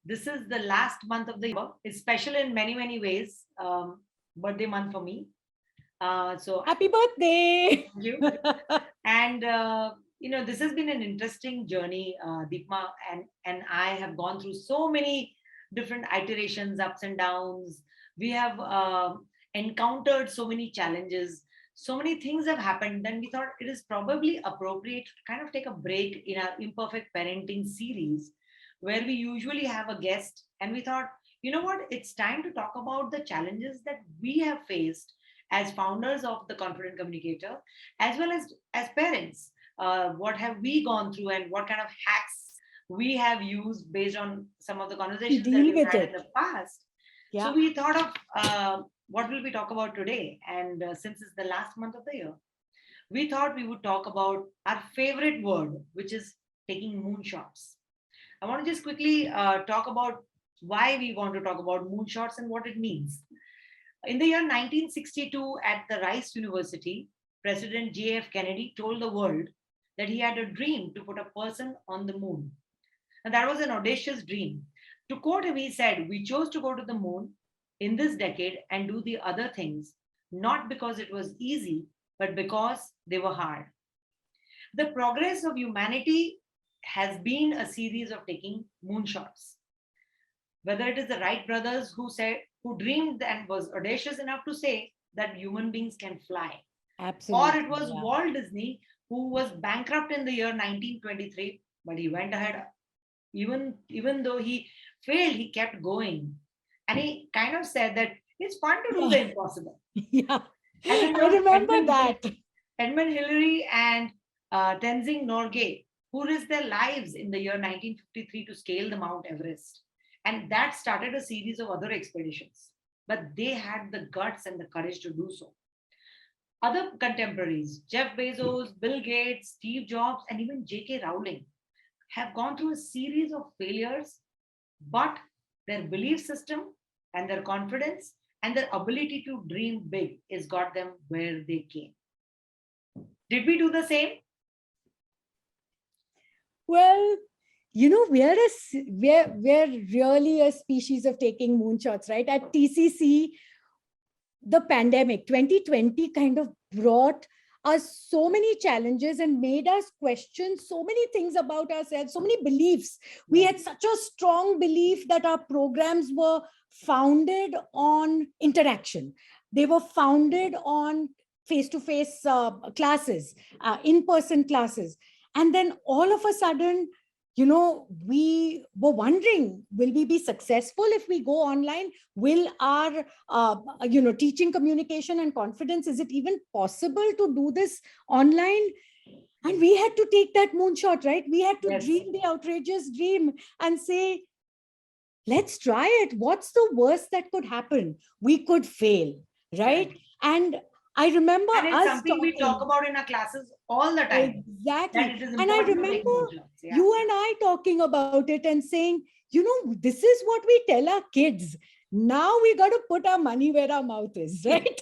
This is the last month of the year. It's special in many, many ways. Birthday month for me. So Happy birthday. thank you. And this has been an interesting journey, Deepma, and I have gone through so many different iterations, ups and downs. We have encountered so many challenges. So many things have happened. Then we thought it is probably appropriate to kind of take a break in our imperfect parenting series, where we usually have a guest, and we thought, you know what, it's time to talk about the challenges that we have faced as founders of the Confident Communicator, as well as parents. What have we gone through, and what kind of hacks we have used based on some of the To conversations that deal we've with had in it. the past. So Yeah. we thought of what will we talk about today, and since it's the last month of the year, we thought we would talk about our favorite word, which is taking moonshots. I want to just quickly talk about why we want to talk about moonshots and what it means. In the year 1962, at the Rice University, President J.F. Kennedy told the world that he had a dream to put a person on the moon. And that was an audacious dream. To quote him, he said, "We chose to go to the moon in this decade and do the other things, not because it was easy, but because they were hard." The progress of humanity has been a series of taking moonshots. Whether it is the Wright brothers who dreamed and was audacious enough to say that human beings can fly, or it Absolutely. was Yeah. Walt Disney who was bankrupt in the year 1923, but he went ahead. Even though he failed, he kept going, and he kind of said that it's fun to do Yeah. the impossible. Yeah. And then there I was remember that. Edmund Hillary and Tenzing Norgay, who risked their lives in the year 1953 to scale the Mount Everest. And that started a series of other expeditions. But they had the guts and the courage to do so. Other contemporaries, Jeff Bezos, Bill Gates, Steve Jobs, and even J.K. Rowling, have gone through a series of failures, but their belief system and their confidence and their ability to dream big has got them where they came. Did we do the same? Well, we're really a species of taking moonshots, right? At TCC, the pandemic 2020 kind of brought us so many challenges and made us question so many things about ourselves, so many beliefs. We Yes. had such a strong belief that our programs were founded on interaction. They were founded on face-to-face classes, in-person classes. And then all of a sudden, we were wondering, will we be successful if we go online? Will our teaching communication and confidence, is it even possible to do this online? And we had to take that moonshot, right? We had to Yes. dream the outrageous dream and say, let's try it. What's the worst that could happen? We could fail, right? Correct. And I remember And it's us something we talk talking. about in our classes all the time, that Exactly. it is And I important to take remember moonshots. Yeah. you and I talking about it and saying, this is what we tell our kids. Now we got to put our money where our mouth is, right?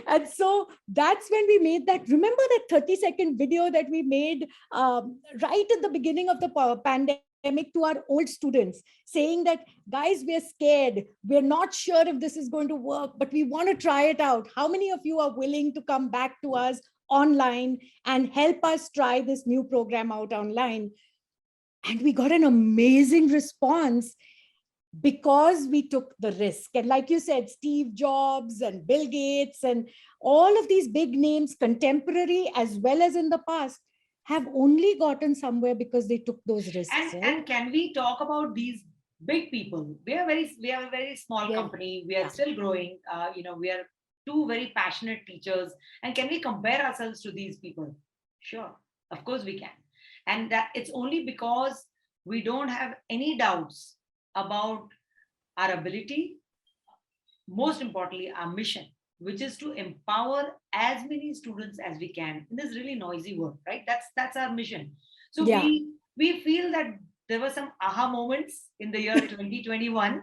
And so that's when we made that. Remember that 30-second video that we made right at the beginning of the pandemic to our old students, saying that, guys, we're scared. We're not sure if this is going to work, but we want to try it out. How many of you are willing to come back to us online and help us try this new program out online? And we got an amazing response because we took the risk. And like you said, Steve Jobs and Bill Gates and all of these big names, contemporary as well as in the past, have only gotten somewhere because they took those risks, right? And can we talk about these big people? We are a very small They're, company. We are yeah, still growing. We are two very passionate teachers. And can we compare ourselves to these people? Sure, of course we can. And that it's only because we don't have any doubts about our ability, most importantly, our mission, which is to empower as many students as we can in this really noisy world, right? That's our mission. So yeah. we feel that there were some aha moments in the year 2021,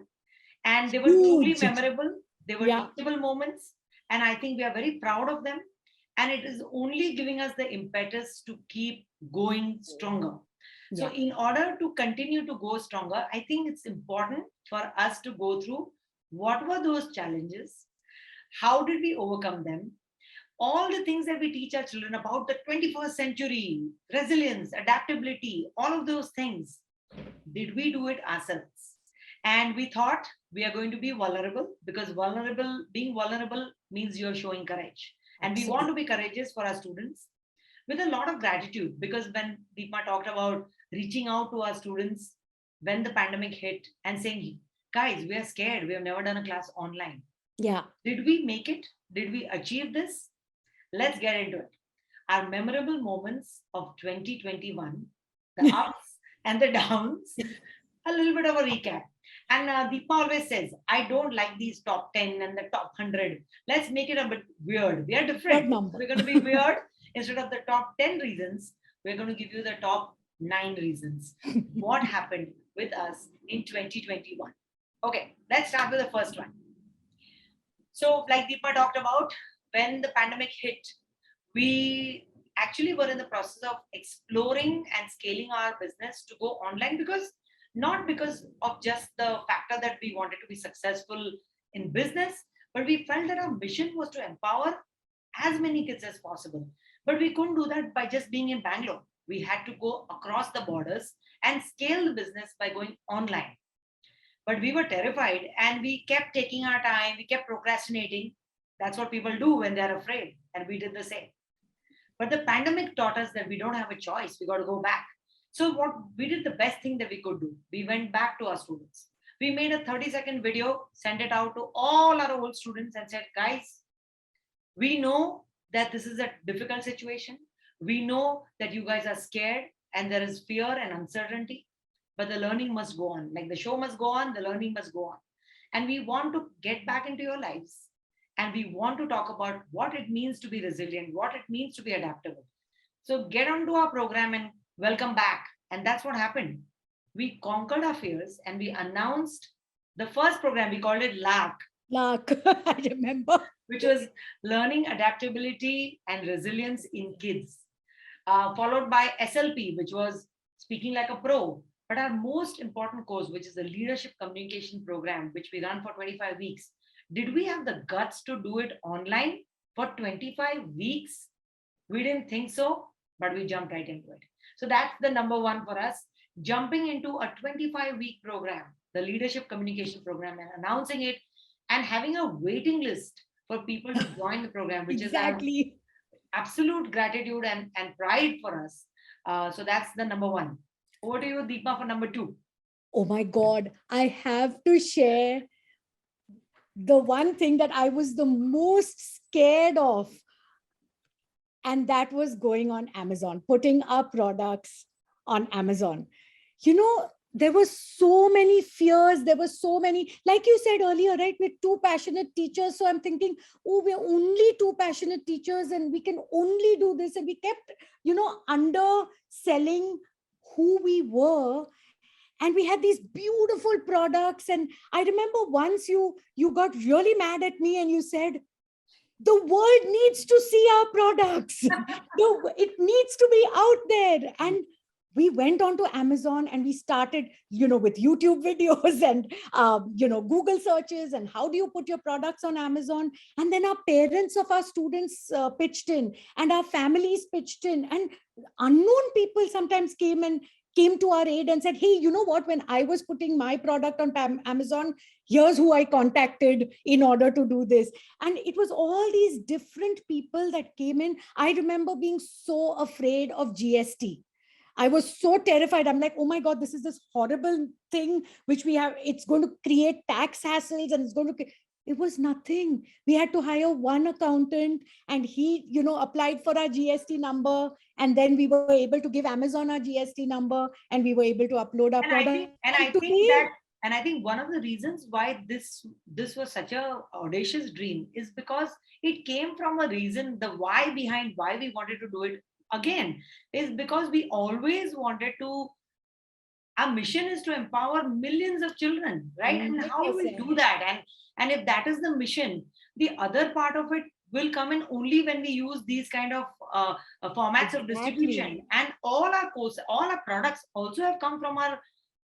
and they were truly Huge. memorable. They were Yeah. teachable moments, and I think we are very proud of them. And it is only giving us the impetus to keep going stronger. So in order to continue to go stronger, I think it's important for us to go through what were those challenges, how did we overcome them, all the things that we teach our children about the 21st century, resilience, adaptability, all of those things. Did we do it ourselves? And we thought we are going to be vulnerable, because being vulnerable means you're showing courage. And we want to be courageous for our students with a lot of gratitude, because when Deepa talked about reaching out to our students when the pandemic hit and saying, guys, we are scared, we have never done a class online. Yeah. Did we make it? Did we achieve this? Let's get into it. Our memorable moments of 2021, the ups and the downs, a little bit of a recap. And Deepa always says, I don't like these top 10 and the top 100. Let's make it a bit weird. We are different. We're going to be weird. Instead of the top 10 reasons, we're going to give you the top 9 reasons. What happened with us in 2021? Okay, let's start with the first one. So, like Deepa talked about, when the pandemic hit, we actually were in the process of exploring and scaling our business to go online, because not because of just the factor that we wanted to be successful in business, but we felt that our mission was to empower as many kids as possible. But we couldn't do that by just being in Bangalore. We had to go across the borders and scale the business by going online. But we were terrified and we kept taking our time, we kept procrastinating. That's what people do when they're afraid. And we did the same. But the pandemic taught us that we don't have a choice. We got to go back. So what we did, the best thing that we could do, we went back to our students. We made a 30-second video, sent it out to all our old students and said, guys, we know that this is a difficult situation. We know that you guys are scared and there is fear and uncertainty, but the learning must go on. Like the show must go on, the learning must go on. And we want to get back into your lives. And we want to talk about what it means to be resilient, what it means to be adaptable. So get onto our program and welcome back. And that's what happened. We conquered our fears and we announced the first program. We called it LARK. LARK, I remember. Which was learning adaptability and resilience in kids. Followed by SLP, which was speaking like a pro. But our most important course, which is the leadership communication program, which we run for 25 weeks, did we have the guts to do it online for 25 weeks? We didn't think so, but we jumped right into it. So that's the number one for us, jumping into a 25-week program, the leadership communication program, and announcing it and having a waiting list for people to join the program, which exactly. is absolute gratitude and pride for us. So that's the number one. Over to you, Deepa, for number two. Oh my God, I have to share the one thing that I was the most scared of. And that was going on Amazon, putting our products on Amazon. You know, there were so many fears. There were so many, like you said earlier, right? We're two passionate teachers. So I'm thinking, oh, we're only two passionate teachers and we can only do this. And we kept, underselling who we were. And we had these beautiful products. And I remember once you got really mad at me and you said, the world needs to see our products. It needs to be out there. And we went on to Amazon and we started, with YouTube videos and, Google searches and how do you put your products on Amazon? And then our parents of our students pitched in and our families pitched in, and unknown people sometimes came to our aid and said, hey, you know what, when I was putting my product on Amazon, here's who I contacted in order to do this. And it was all these different people that came in. I remember being so afraid of GST. I was so terrified. I'm like, oh my God, this is this horrible thing which we have. It's going to create tax hassles and it's going to... It was nothing. We had to hire one accountant and he, applied for our GST number. And then we were able to give Amazon our GST number and we were able to upload our product. I think one of the reasons why this was such a audacious dream is because it came from a reason, the why behind why we wanted to do it again is because we always wanted to, our mission is to empower millions of children, right? And how do we do that? And if that is the mission, the other part of it will come in only when we use these kind of formats of Exactly. distribution, and all our courses, all our products also have come from our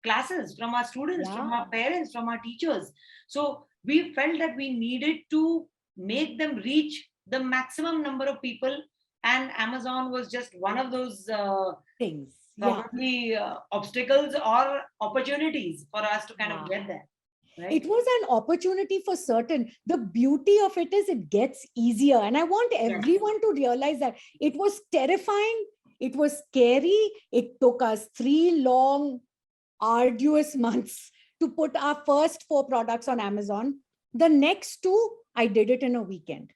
classes, from our students, from Yeah. our parents, from our teachers. So we felt that we needed to make them reach the maximum number of people, and Amazon was just one of those Things. Yeah. probably obstacles or opportunities for us to kind of Yeah. get there, It right? was an opportunity for certain. The beauty of it is it gets easier. And I want Yes. everyone to realize that it was terrifying. It was scary. It took us 3 long, arduous months to put our first 4 products on Amazon. The next two, I did it in a weekend.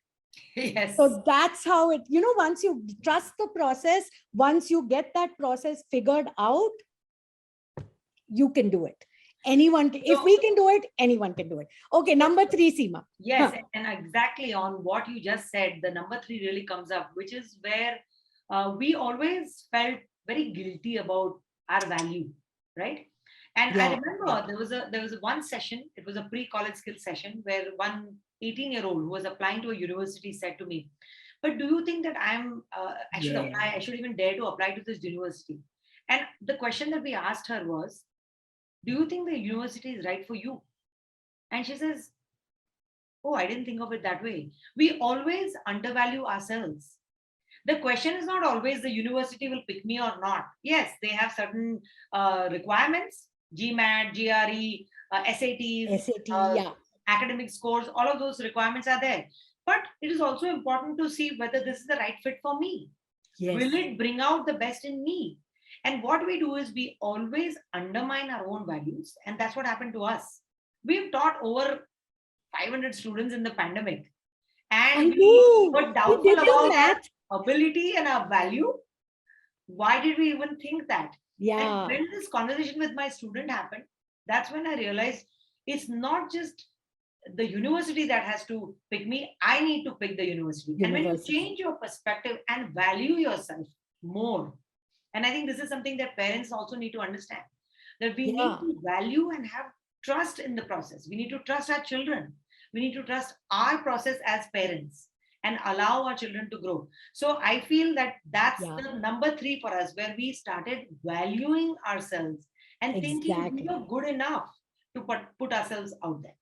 Yes. So that's how it, once you trust the process, once you get that process figured out, you can do it. Anyone, if So we can do it, anyone can do it. Okay, number 3, Seema. yes, and exactly on what you just said, the number three really comes up, which is where we always felt very guilty about our value, right? And I Yeah, yeah. remember there was one session. It was a pre-college skill session where one 18-year-old who was applying to a university said to me, "But do you think that I should Yeah. apply? I should even dare to apply to this university?" And the question that we asked her was, "Do you think the university is right for you?" And she says, "Oh, I didn't think of it that way." We always undervalue ourselves. The question is not always the university will pick me or not. Yes, they have certain requirements, GMAT, GRE, SATs, SAT, uh, yeah. academic scores, all of those requirements are there. But it is also important to see whether this is the right fit for me. Yes. Will it bring out the best in me? And what we do is we always undermine our own values. And that's what happened to us. We've taught over 500 students in the pandemic, I and we know. were We doubtful did the about math. our ability and our value. Why did we even think that? And Yeah. when this conversation with my student happened, that's when I realized it's not just the university that has to pick me. I need to pick the university. And when you University. change your perspective and value yourself more, and I think this is something that parents also need to understand, that we need Yeah. to value and have trust in the process. We need to trust our children. We need to trust our process as parents and allow our children to grow. So I feel that that's Yeah. the number three for us, where we started valuing ourselves and thinking we are Exactly. good enough to put ourselves out there.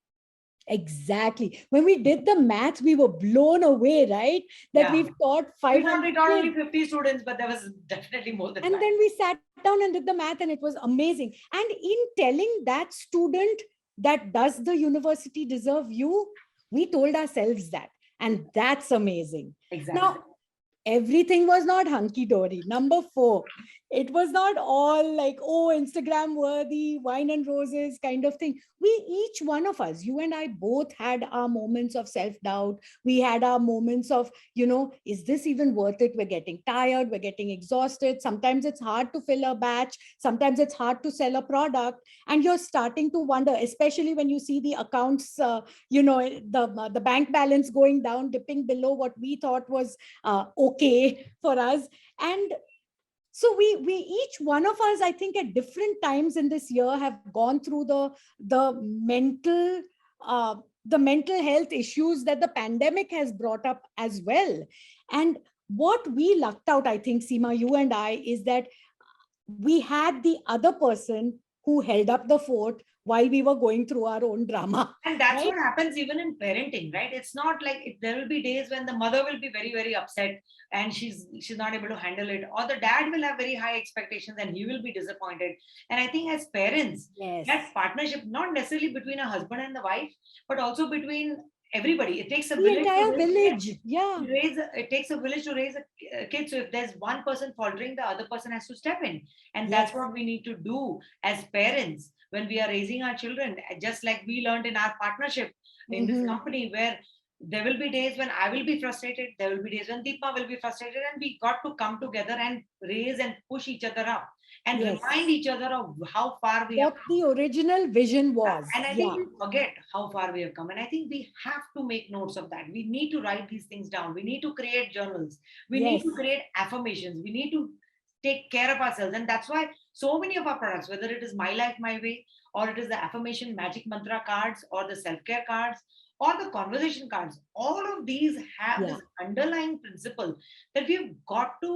Exactly. When we did the math, we were blown away, right? That Yeah. we've taught We thought 500 we taught only kids. 50 students, but there was definitely more than And that. then we sat down and did the math, and it was amazing. And in telling that student that does the university deserve you, we told ourselves that. And that's amazing. Exactly. Now, everything was not hunky dory. Number 4, it was not all like, oh, Instagram worthy, wine and roses kind of thing. We, each one of us, you and I both had our moments of self doubt. We had our moments of, is this even worth it? We're getting tired, we're getting exhausted. Sometimes it's hard to fill a batch, sometimes it's hard to sell a product. And you're starting to wonder, especially when you see the accounts, the bank balance going down, dipping below what we thought was okay for us. And so we each one of us, I think, at different times in this year have gone through the mental uh, the mental health issues that the pandemic has brought up as well. And what we lucked out, I think, Seema, you and I, is that we had the other person who held up the fort while we were going through our own drama. And that's Right. what happens even in parenting, right? It's not like there will be days when the mother will be very, very upset and she's not able to handle it, or the dad will have very high expectations and he will be disappointed. And I think as parents, Yes. that partnership, not necessarily between a husband and the wife, but also between everybody. It takes a The village to entire raise, village. Yeah. it takes a village to raise a kid. So if there's one person faltering, the other person has to step in. And that's Yes. what we need to do as parents when we are raising our children, just like we learned in our partnership in this Mhm. company, where there will be days when I will be frustrated, there will be days when Deepa will be frustrated, and we got to come together and raise and push each other up and remind Yes. each other of how far we have What come. the original vision was. And I think Yeah. we forget how far we have come. And I think we have to make notes of that. We need to write these things down. We need to create journals. We need Yes. to create affirmations. We need to take care of ourselves. And that's why so many of our products, whether it is My Life, My Way, or it is the affirmation magic mantra cards or the self care cards, or the conversation cards, all of these have Yeah, this underlying principle that we've got to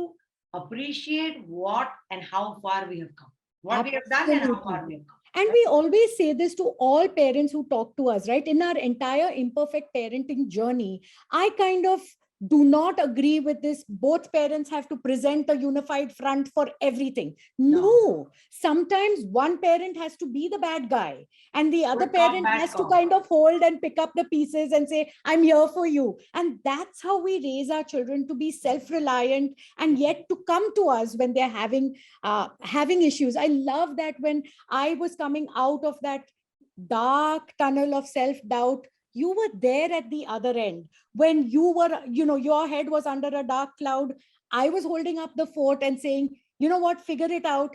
appreciate what and how far we have come, what we have done and how absolutely. far we have come. And we always say this to all parents who talk to us, right? In our entire imperfect parenting journey, I kind of do not agree with this. Both parents have to present a unified front for everything. No, No, sometimes one parent has to be the bad guy, and the other good cop, parent bad has to cop. kind of hold and pick up the pieces and say, I'm here for you. And that's how we raise our children to be self reliant and yet to come to us when they're having issues. I love that when I was coming out of that dark tunnel of self doubt, you were there at the other end. When you were, your head was under a dark cloud, I was holding up the fort and saying, you know what, figure it out.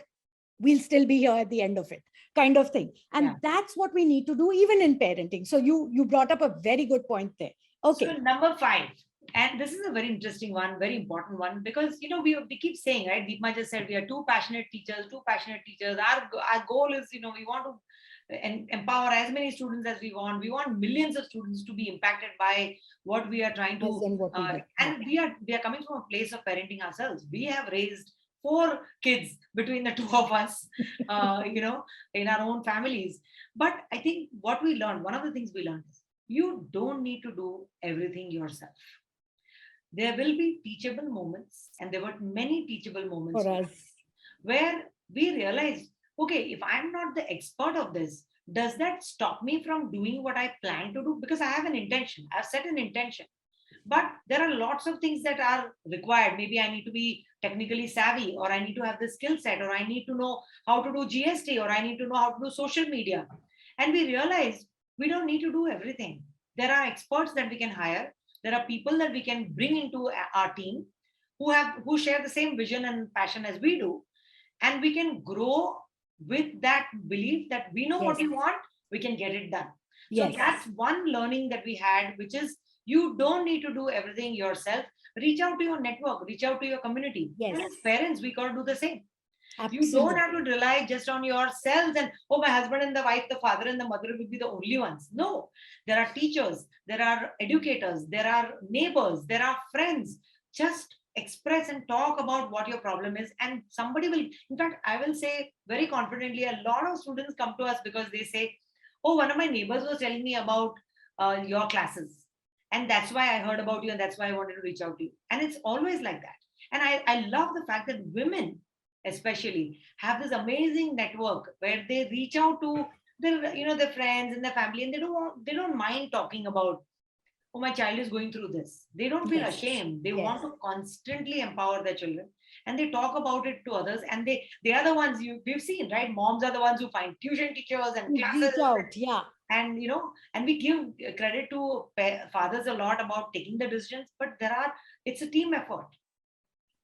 We'll still be here at the end of it, kind of thing. Yeah. And that's what we need to do, even in parenting. So you brought up a very good point there. So Okay. number five, and this is a very interesting one, very important one, because we keep saying, right? Deepma just said we are two passionate teachers, two passionate teachers. Our goal is, we want to empower as many students as we want. We want millions of students to be impacted by what we are trying As to, in what we do. Yeah. and we are coming from a place of parenting ourselves. We have raised four kids between the two of us, in our own families. But I think what we learned, one of the things we learned is you don't need to do everything yourself. There will be teachable moments, and there were many teachable moments For for us. us where we realized, okay, if I'm not the expert of this, does that stop me from doing what I plan to do? Because I have an intention, I've set an intention. But there are lots of things that are required. Maybe I need to be technically savvy, or I need to have the skill set, or I need to know how to do GST, or I need to know how to do social media. And we realized we don't need to do everything. There are experts that we can hire. There are people that we can bring into our team who share the same vision and passion as we do, and we can grow with that belief that we know what Yes. we want, we can get it done. So Yes. that's one learning that we had, which is you don't need to do everything yourself. Reach out to your network, reach out to your community. Yes. And as parents, we got to do the same. You don't Absolutely. have to rely just on yourselves and, oh, my husband and the wife, the father and the mother will be the only ones. No, there are teachers, there are educators, there are neighbors, there are friends. Just express and talk about what your problem is, and somebody will. In fact, I will say very confidently, a lot of students come to us because they say, oh, one of my neighbors was telling me about your classes. And that's why I heard about you, and that's why I wanted to reach out to you. And it's always like that. And I love the fact that women especially have this amazing network where they reach out to their friends and their family, and they don't mind talking about, oh, my child is going through this. They don't feel Yes. ashamed. They Yes. want to constantly empower their children, and they talk about it to others, and they are the ones we've seen, right? Moms are the ones who find tuition teachers and Reach classes, out. Yeah. and we give credit to fathers a lot about taking the decisions, but it's a team effort.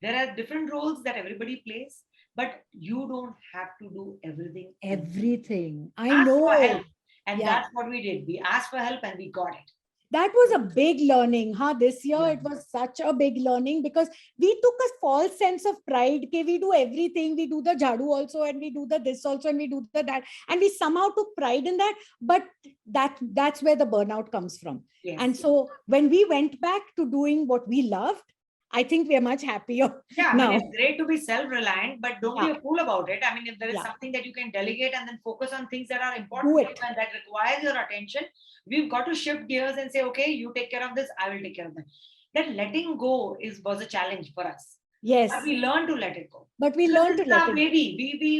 There are different roles that everybody plays, but you don't have to do everything. Everything. I Ask for help. know. And Yeah. that's what we did. We asked for help and we got it. That was a big learning, huh? This year Yeah. it was such a big learning because we took a false sense of pride. Okay, we do everything. We do the jhadu also, and we do the this also, and we do the that, and we somehow took pride in that. But that's where the burnout comes from. Yes. And so when we went back to doing what we loved, I think we are much happier Yeah, I now. mean, it's great to be self-reliant, but don't be Yeah. a fool about it. I mean, if there is Yeah. something that you can delegate and then focus on things that are important Do to you it. and that requires your attention, we've got to shift gears and say, okay, you take care of this, I will take care of that. That letting go was a challenge for us. Yes. But we learn to let it go. But we Because learned this to is let our it baby.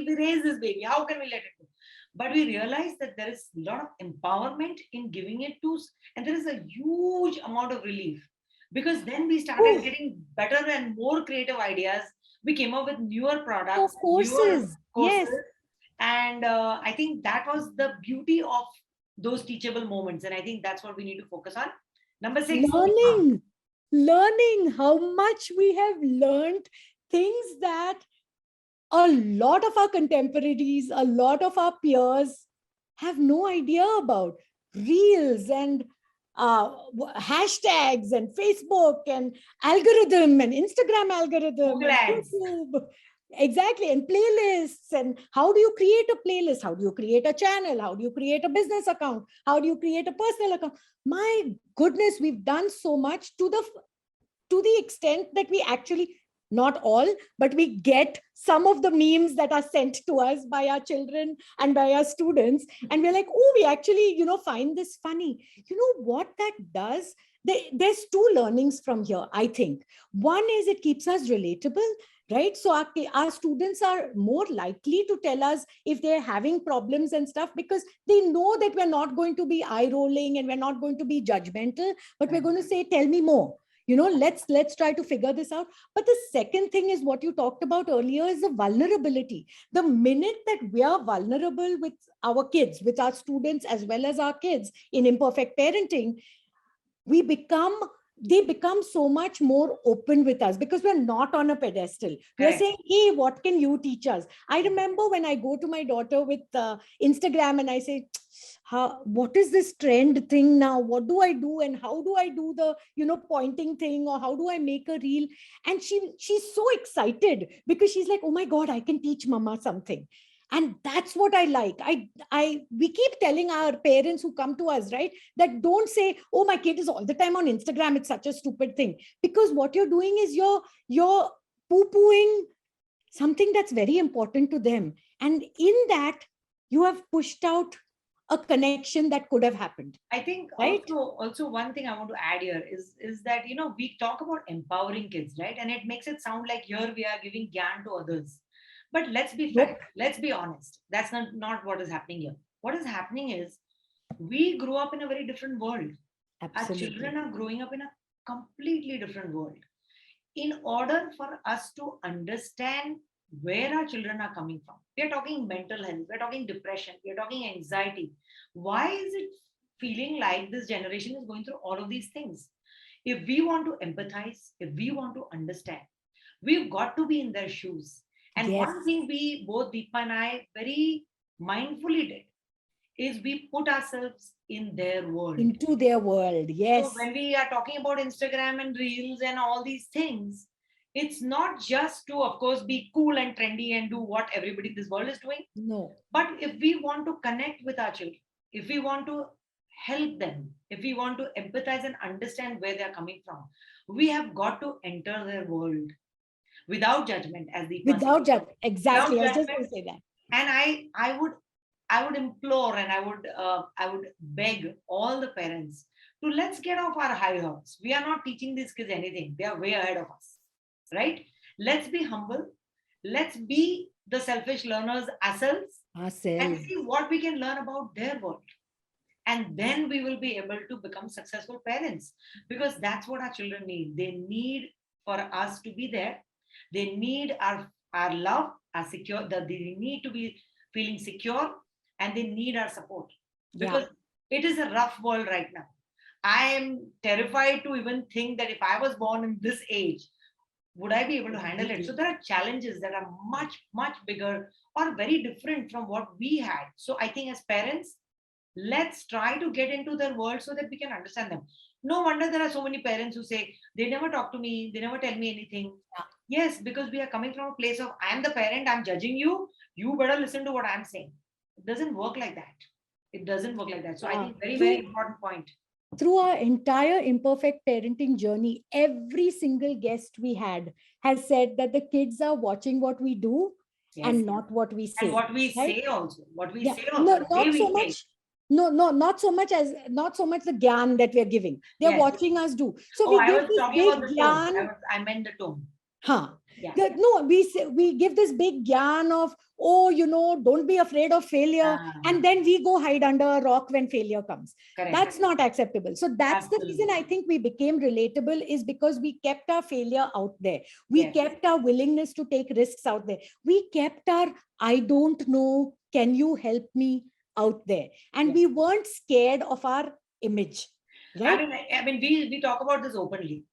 We raise this baby. How can we let it go? But we realize that there is a lot of empowerment in giving it to, and there is a huge amount of relief, because then we started Ooh. getting better and more creative ideas. We came up with newer For products, newer courses. courses, Yes. and I think that was the beauty of those teachable moments. And I think that's what we need to focus on. Number 6. Learning how much we have learned things that a lot of our contemporaries, a lot of our peers have no idea about. Reels and hashtags and Facebook and algorithm and Instagram algorithm Google and Ads. YouTube. Exactly. And playlists. And how do you create a playlist? How do you create a channel? How do you create a business account? How do you create a personal account? My goodness, we've done so much to the extent that we actually, not all, but we get some of the memes that are sent to us by our children and by our students, and we're like, oh, we actually, find this funny. You know what that does? There's two learnings from here, I think. One is it keeps us relatable, right? So our students are more likely to tell us if they're having problems and stuff, because they know that we're not going to be eye rolling and we're not going to be judgmental, but we're going to say, tell me more. Let's try to figure this out. But the second thing is what you talked about earlier, is the vulnerability. The minute that we are vulnerable with our kids, with our students as well as our kids in imperfect parenting, we become they become so much more open with us, because we're not on a pedestal. We're Correct. saying, hey, what can you teach us? I remember when I go to my daughter with Instagram and I say, what is this trend thing now? What do I do? And how do I do the pointing thing? Or how do I make a reel? And she's so excited, because she's like, oh my god, I can teach mama something. And that's what I like. I we keep telling our parents who come to us, right, that don't say, oh, my kid is all the time on Instagram, it's such a stupid thing. Because what you're doing is you're poo-pooing something that's very important to them. And in that, you have pushed out a connection that could have happened, I think right? also one thing I want to add here is that we talk about empowering kids, right? And it makes it sound like here we are giving gyan to others. But let's be frank, Nope. let's be honest. That's not what is happening here. What is happening is we grew up in a very different world. Our children Absolutely. are growing up in a completely different world. In order for us to understand where our children are coming from, we are talking mental health, we're talking depression, we're talking anxiety. Why is it feeling like this generation is going through all of these things? If we want to empathize, if we want to understand, we've got to be in their shoes. And Yes. one thing we both, Deepa and I, very mindfully did is we put ourselves in their world. Into their world. So Yes. when we are talking about Instagram and reels and all these things, it's not just to, of course, be cool and trendy and do what everybody in this world is doing. No. But if we want to connect with our children, if we want to help them, if we want to empathize and understand where they're coming from, we have got to enter their world without judgment, as Deepa said. Without judgment. Without Exactly. I was just judgment. going to say that. And I would implore and I would beg all the parents to let's get off our high horse. We are not teaching these kids anything. They are way ahead of us, right? Let's be humble. Let's be the selfish learners ourselves and Ourselves. see what we can learn about their world. And then we will be able to become successful parents, because that's what our children need. They need for us to be there. They need our love, our secure. They need to be feeling secure, and they need our support, Yeah. because it is a rough world right now. I am terrified to even think that if I was born in this age, would I be able to handle it? So Completely. there are challenges that are much, much bigger or very different from what we had. So I think as parents, let's try to get into their world so that we can understand them. No wonder there are so many parents who say, they never talk to me, they never tell me anything. Yeah. Yes, because we are coming from a place of, I am the parent, I'm judging you, you better listen to what I'm saying. It doesn't work like that. It doesn't work like that. So I Yeah. think very, very Through important point. through our entire imperfect parenting journey, every single guest we had has said that the kids are watching what we do Yes. and not what we And say. what we Right? say also, what we Yeah. say also, No, the way not so we say. much. No, no, not so much the gyan that we're giving. They're Yes. watching us do. So Oh, we I give was this talking big about the tone. gyan. I meant the tone. Huh. Yeah. No, we give this big gyan of, oh, don't be afraid of failure. Ah, And then we go hide under a rock when failure comes. correct. That's not acceptable. So that's the reason Absolutely. I think we became relatable, is because we kept our failure out there. We Yes. kept our willingness to take risks out there. We kept our, I don't know, can you help me out there? And Yes. we weren't scared of our image, I right? mean, we talk about this openly.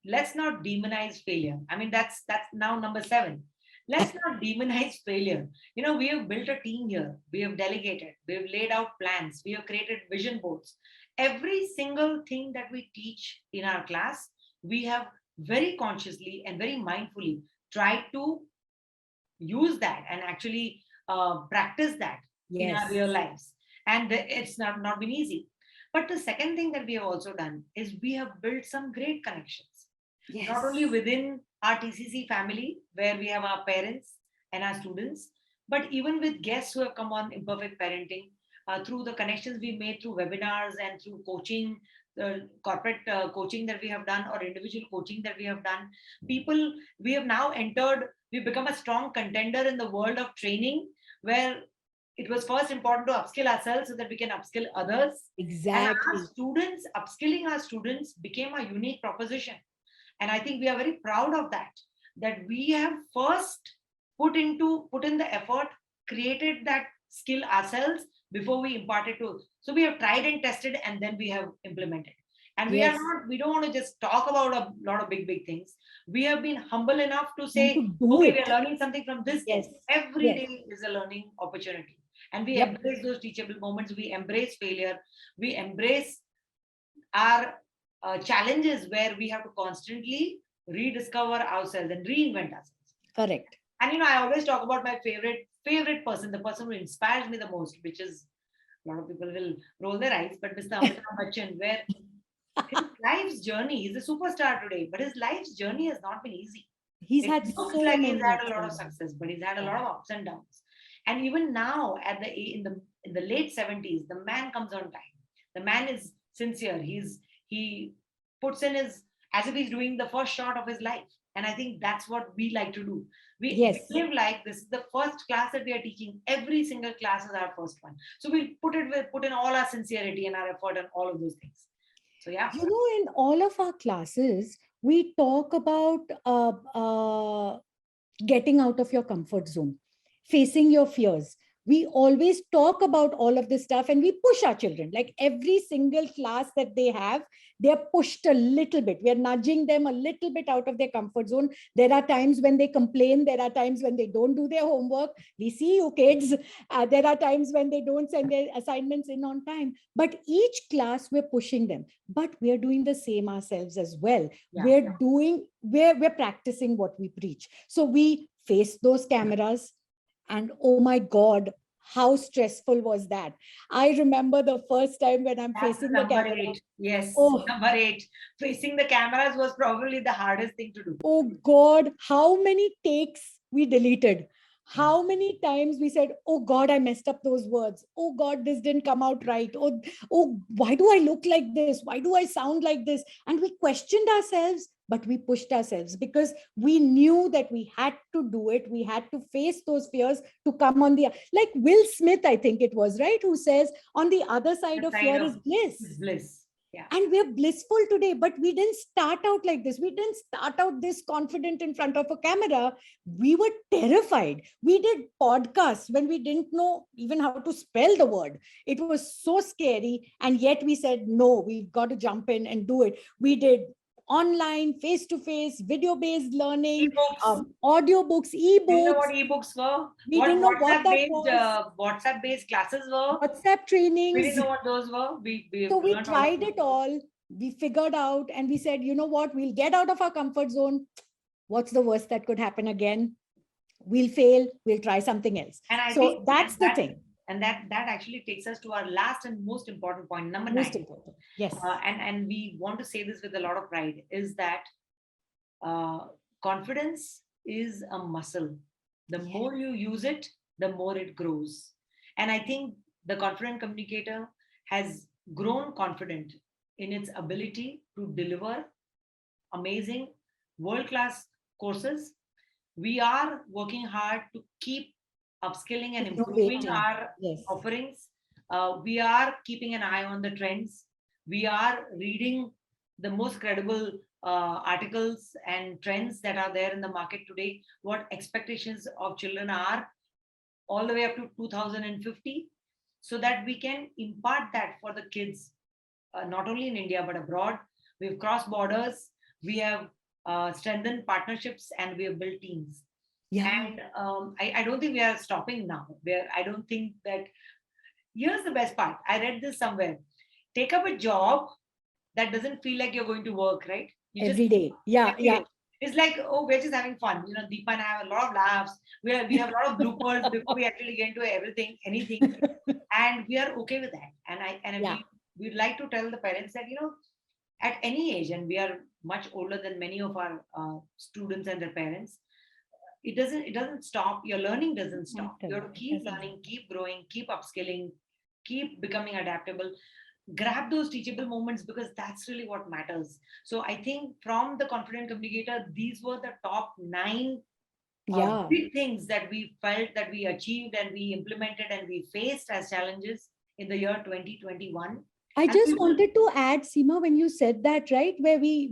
Let's not demonize failure. I mean, that's now number 7. Let's not demonize failure. We have built a team here. We have delegated. We have laid out plans. We have created vision boards. Every single thing that we teach in our class, we have very consciously and very mindfully tried to use that and actually practice that in our Yes. real lives. And it's not been easy. But the second thing that we have also done is we have built some great connections, not only Yes. within our TCC family, where we have our parents and our students, but even with guests who have come on Imperfect Parenting, through the connections we made through webinars and through coaching, the corporate coaching that we have done, or individual coaching that we have done. People, we have now entered, we've become a strong contender in the world of training, where it was first important to upskill ourselves so that we can upskill others. And our Exactly. students, upskilling our students became a unique proposition. And I think we are very proud of that, that we have first put in the effort, created that skill ourselves before we impart it to. So we have tried and tested, and then we have implemented. And Yes. we don't want to just talk about a lot of big things. We have been humble enough to say, And to do okay, we are it. learning something from this day. Yes. Every Yes. day is a learning opportunity, and we Yep. embrace those teachable moments. We embrace failure. We embrace our challenges, where we have to constantly rediscover ourselves and reinvent ourselves. Correct. And I always talk about my favorite person, the person who inspires me the most, which is, a lot of people will roll their eyes, but Mr. Amitabh Bachchan, where his life's journey, he's a superstar today, but his life's journey has not been easy. He's It had looks so like he's many had a ups lot of and downs. success, but he's had a Yeah. lot of ups and downs. And even now, at the in the late 70s, the man comes on time. The man is sincere. He puts in his, as if he's doing the first shot of his life. And I think that's what we like to do. We Yes. live like this is the first class that we are teaching. Every single class is our first one. So we'll put in all our sincerity and our effort and all of those things. So yeah. In all of our classes, we talk about getting out of your comfort zone, facing your fears. We always talk about all of this stuff and we push our children. Like every single class that they have, they're pushed a little bit. We're nudging them a little bit out of their comfort zone. There are times when they complain. There are times when they don't do their homework. We see you kids. There are times when they don't send their assignments in on time. But each class, we're pushing them. But we're doing the same ourselves as well. Yeah. We're practicing what we preach. So we face those cameras, and oh my God, how stressful was that? I remember the first time when I'm That's facing the number camera. 8. Yes, Oh, number 8. Facing the cameras was probably the hardest thing to do. oh God, how many takes we deleted? Yeah. How many times we said, oh God, I messed up those words. Oh God, this didn't come out right. Oh, why do I look like this? Why do I sound like this? And we questioned ourselves, but we pushed ourselves because we knew that we had to do it. We had to face those fears to come on the, like Will Smith, I think it was, right? Who says, on the other side The of side fear of is bliss. bliss. Yeah. And we're blissful today, but we didn't start out like this. We didn't start out this confident in front of a camera. We were terrified. We did podcasts when we didn't know even how to spell the word. It was so scary, and yet we said no, we've got to jump in and do it. We did online, face to face, video based learning, Ebooks. audiobooks, Do you know what ebooks. ebooks were? We What didn't know what that was. WhatsApp based classes were? WhatsApp We didn't trainings. know what those were. We So we learned all of tried those. it all. We figured out and we said, you know what, we'll get out of our comfort zone. What's the worst that could happen again? We'll fail, we'll try something else. And I think So that's the thing. that actually takes us to our last and most important point, number Most 9. important. Yes. And we want to say this with a lot of pride, is that uh, confidence is a muscle. The Yes. more you use it, the more it grows. And I think the confident communicator has grown confident in its ability to deliver amazing world class courses. We are working hard to keep upskilling and improving Innovating. our Yes. offerings. We are keeping an eye on the trends. We are reading the most credible articles and trends that are there in the market today, what expectations of children are all the way up to 2050, so that we can impart that for the kids, not only in India but abroad. We've crossed borders, we have strengthened partnerships, and we have built teams. Yeah. And I don't think we are stopping now. I don't think that. Here's the best part. I read this somewhere. Take up a job that doesn't feel like you're going to work, right? You just Every day. Yeah. every Yeah. day. It's like, oh, we're just having fun. Deepa and I have a lot of laughs. We have a lot of bloopers before we actually get into everything, anything, and we are okay with that. And Yeah, we'd like to tell the parents that at any age, and we are much older than many of our students and their parents. It doesn't stop. Your learning doesn't stop. You have to it keep doesn't. learning, keep growing, keep upskilling, keep becoming adaptable. Grab those teachable moments, because that's really what matters. So I think from the confident communicator, these were the top 9 Yeah. big things that we felt that we achieved and we implemented and we faced as challenges in the year 2021. I And we just will, wanted to add, Seema, when you said that, right, where we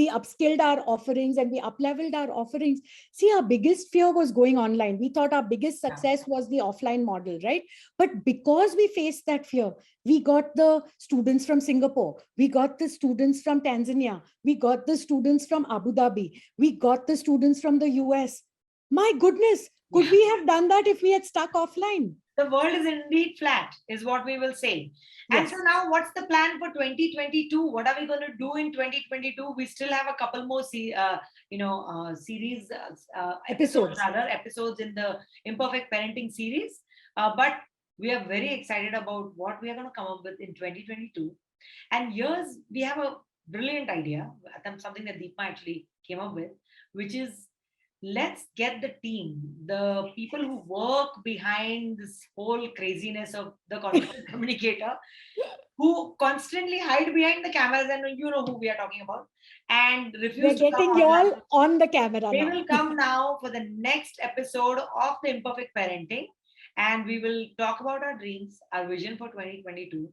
upskilled our offerings and we upleveled our offerings. See, our biggest fear was going online. We thought our biggest yeah, success was the offline model, right? But because we faced that fear, we got the students from Singapore, we got the students from Tanzania, we got the students from Abu Dhabi, we got the students from the US. My goodness, could yeah. we have done that if we had stuck offline? The world is indeed flat, is what we will say. And so Yes, now, what's the plan for 2022? What are we going to do in 2022? We still have a couple more series episodes, episodes. rather episodes in the Imperfect Parenting series. But we are very excited about what we are going to come up with in 2022. And here's we have a brilliant idea, something that Deepa actually came up with, which is, let's get the team, the people who work behind this whole craziness of the confident communicator, who constantly hide behind the cameras, and you know who we are talking about, and refuse We're to come getting you all online. on the camera They now. will come now for the next episode of the Imperfect Parenting, and we will talk about our dreams, our vision for 2022.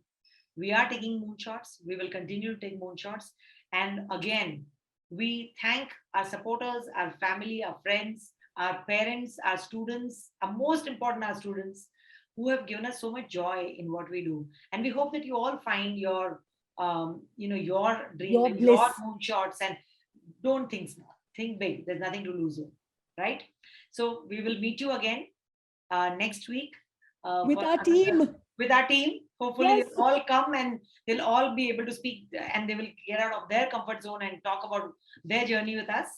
We are taking moonshots. We will continue to take moonshots. And again, we thank our supporters, our family, our friends, our parents, our students, most important, our students, who have given us so much joy in what we do. And we hope that you all find your dream Your and your bliss moonshots, and don't think small, think big. There's nothing to lose here, right? So we will meet you again next week with for our another team. with our team. Hopefully, Yes. they'll all come and they'll all be able to speak, and they will get out of their comfort zone and talk about their journey with us.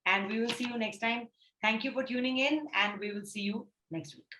And we will see you next time. Thank you for tuning in, and we will see you next week.